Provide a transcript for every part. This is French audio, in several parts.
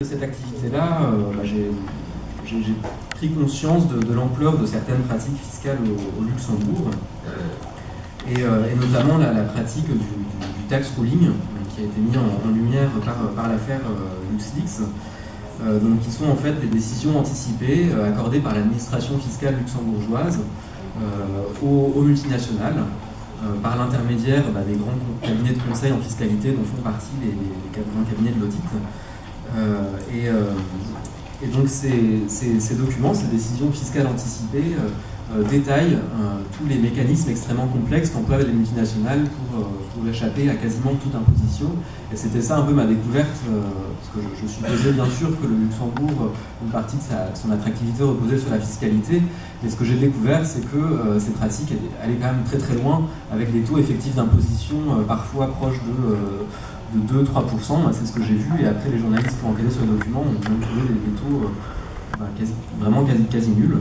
De cette activité-là, j'ai pris conscience de l'ampleur de certaines pratiques fiscales au Luxembourg, et notamment la pratique du tax ruling, qui a été mis en lumière par l'affaire LuxLeaks, qui sont en fait des décisions anticipées accordées par l'administration fiscale luxembourgeoise aux multinationales, par l'intermédiaire des grands cabinets de conseil en fiscalité dont font partie les grands cabinets de l'audit. Et donc ces documents, ces décisions fiscales anticipées détaillent tous les mécanismes extrêmement complexes qu'emploient les multinationales pour échapper à quasiment toute imposition. Et c'était ça un peu ma découverte, parce que je supposais bien sûr que le Luxembourg, une partie de son attractivité reposait sur la fiscalité, mais ce que j'ai découvert, c'est que ces pratiques allaient quand même très très loin, avec des taux effectifs d'imposition parfois proches de 2-3%, c'est ce que j'ai vu, et après les journalistes qui ont enquêté sur le document ont même trouvé des taux vraiment quasi nuls.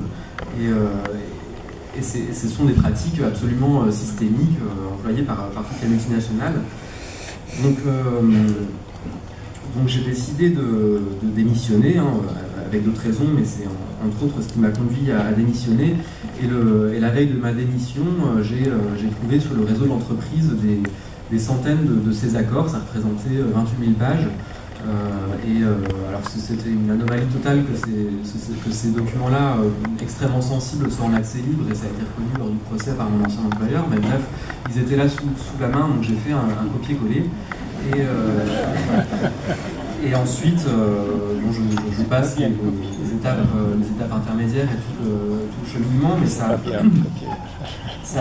Et ce sont des pratiques absolument systémiques employées par toutes les multinationales. Donc j'ai décidé de démissionner, avec d'autres raisons, mais c'est entre autres ce qui m'a conduit à démissionner. Et la veille de ma démission, j'ai trouvé sur le réseau d'entreprise des centaines de ces accords. Ça représentait 28 000 pages. Alors c'était une anomalie totale que ces documents-là, extrêmement sensibles, soient en accès libre, et ça a été reconnu lors du procès par mon ancien employeur. Mais bref, ils étaient là sous la main, donc j'ai fait un copier-coller. Et ensuite, je passe les étapes intermédiaires et tout le cheminement, mais ça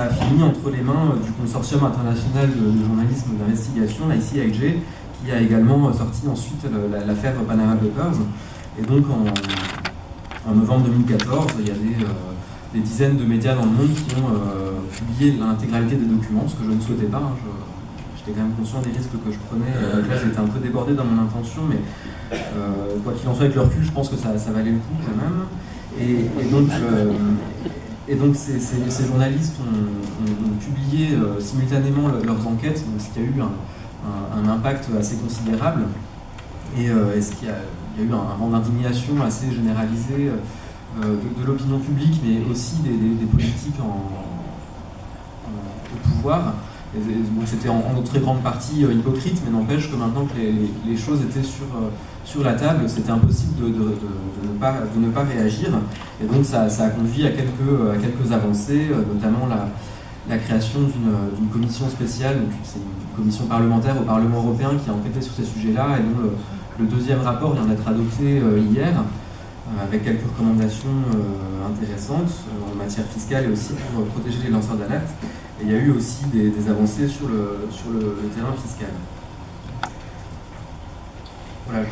a fini entre les mains du Consortium international de journalisme d'investigation, la ICIJ, qui a également sorti ensuite l'affaire Panama Papers. Et donc en novembre 2014, il y a des dizaines de médias dans le monde qui ont publié l'intégralité des documents, ce que je ne souhaitais pas. J'étais quand même conscient des risques que je prenais. Là, j'étais un peu débordé dans mon intention, mais quoi qu'il en soit, avec le recul, je pense que ça valait le coup quand même. Et donc ces journalistes ont publié simultanément leurs enquêtes, donc ce qui a eu un impact assez considérable, et il y a eu un vent d'indignation assez généralisé de l'opinion publique, mais aussi des politiques au pouvoir. C'était en très grande partie hypocrite, mais n'empêche que maintenant que les choses étaient sur la table, c'était impossible de ne pas réagir. Et donc ça a conduit à quelques avancées, notamment la création d'une commission spéciale. Donc c'est une commission parlementaire au Parlement européen qui a enquêté sur ces sujets-là, et dont le deuxième rapport vient d'être adopté hier, avec quelques recommandations intéressantes en matière fiscale et aussi pour protéger les lanceurs d'alerte. Et il y a eu aussi des avancées sur le terrain fiscal. Voilà,